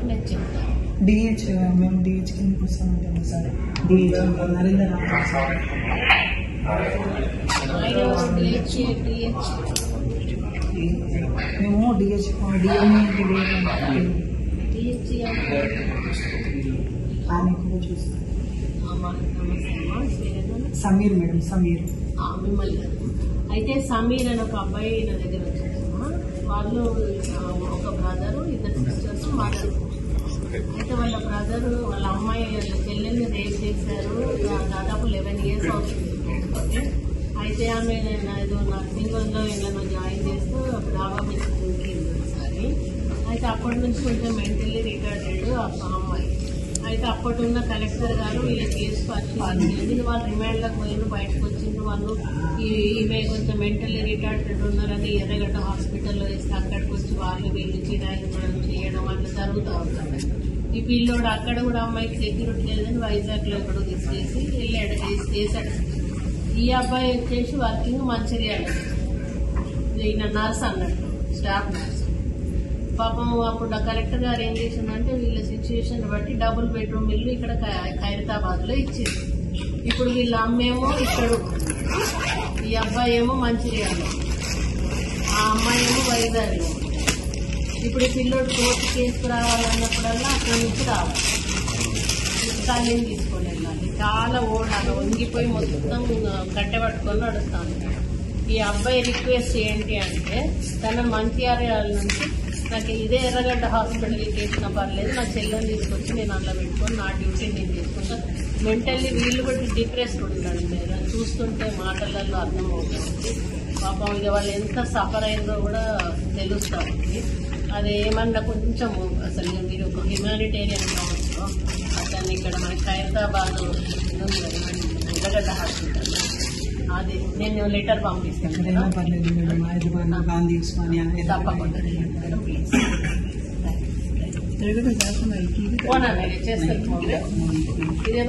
వాళ్ళకి నేను చెప్తాను. డిహెచ్ మేము డిహెచ్ కిందకి వస్తామంటాము సార్. డిహెచ్ నరేందర్ సార్ మేము డిహెచ్ డిఎంఏ ఆయన కూడా చూస్తాం. సమీర్ మేడం, సమీర్ మిమ్మల్ని. అయితే సమీర్ అని ఒక అబ్బాయి నా దగ్గర వచ్చారమ్మా. వాళ్ళు ఒక బ్రదరు, ఇద్దరు సిస్టర్స్ మాట్లాడుతున్నారు. అయితే వాళ్ళ బ్రదరు వాళ్ళ అమ్మాయి చెల్లెల్ని రేప్ చేశారు. దాదాపు 11 years అవుతుంది. అయితే ఆమె ఏదో నర్సింగ్ హోమ్లో ఇళ్ళలో జాయిన్ చేస్తూ డాబా మీద కుంకింది ఒకసారి. అయితే అప్పటి నుంచి కొంచెం మెంటల్లీ రిటార్డెడ్ ఆ అమ్మాయి. అయితే అప్పటి ఉన్న కలెక్టర్ గారు వీళ్ళ కేసు పరిశీలించింది. వాళ్ళు రిమాండ్లకు పోయిన బయటకు వచ్చిండ్రు. వాళ్ళు ఈమె కొంచెం మెంటల్లీ రిటార్డెడ్ ఉన్నారని ఎర్రగడ్డ హాస్పిటల్లో వేస్తే అక్కడికి వచ్చి వాళ్ళు వీళ్ళు చిరాయిలు చేయడం అట్లా జరుగుతూ ఉంటారు. ఈ పిల్లోడు అక్కడ కూడా అమ్మాయికి సెక్యూరిటీ లేదని వైజాగ్లో ఎక్కడో తీసుకేసి వెళ్ళాడు, వేసాడు. ఈ అబ్బాయి వచ్చేసి వర్కింగ్ మంచిర్యాల, ఈయన నర్స్ అన్నట్టు, స్టాఫ్ నర్స్. పాపం అప్పుడు కలెక్టర్ గారు ఏం చేసిందంటే వీళ్ళ సిచ్యువేషన్ బట్టి డబుల్ బెడ్రూమ్ ఇల్లు ఇక్కడ ఖైరతాబాద్ లో ఇచ్చింది. ఇప్పుడు వీళ్ళ అమ్మేమో ఇక్కడ, ఈ అబ్బాయి ఏమో మంచిర్యాల, ఆ అమ్మాయి ఏమో వైజాగ్లో. ఇప్పుడు ఈ పిల్లోడు కోర్టు కేసుకు రావాలన్నప్పుడల్లా అక్కడి నుంచి రావాలి, తల్లిని తీసుకొని వెళ్ళాలి. చాలా ఓడాలి, వంగిపోయి మొత్తం కట్టెపట్టుకొని నడుస్తాను. ఈ అబ్బాయి రిక్వెస్ట్ ఏంటి అంటే తన మంచిర్యాల నుంచి నాకు ఇదే ఎర్రగడ్డ హాస్పిటల్కి వేసినా పర్లేదు, నా చెల్లెని తీసుకొచ్చి నేను అందులో పెట్టుకొని నా డ్యూటీ నేను చేసుకుంటాను. మెంటల్లీ వీళ్ళు కూడా డిప్రెస్డ్ ఉంటాడు. మీరు చూస్తుంటే మాటలలో అర్థమవుతుంది. పాపం ఇక వాళ్ళు ఎంత సఫర్ అయిందో కూడా తెలుస్తుంది. అది ఏమన్నా కొంచెం అసలు మీరు ఒక హ్యుమానిటేరియన్ కావచ్చు, అతన్ని ఇక్కడ మనకి ఖైరతాబాద్ ఎర్రగడ్డ హాస్పిటల్, అది నేను లెటర్ పంపిస్తాను. తప్పకుండా చేస్తాను. ఇదే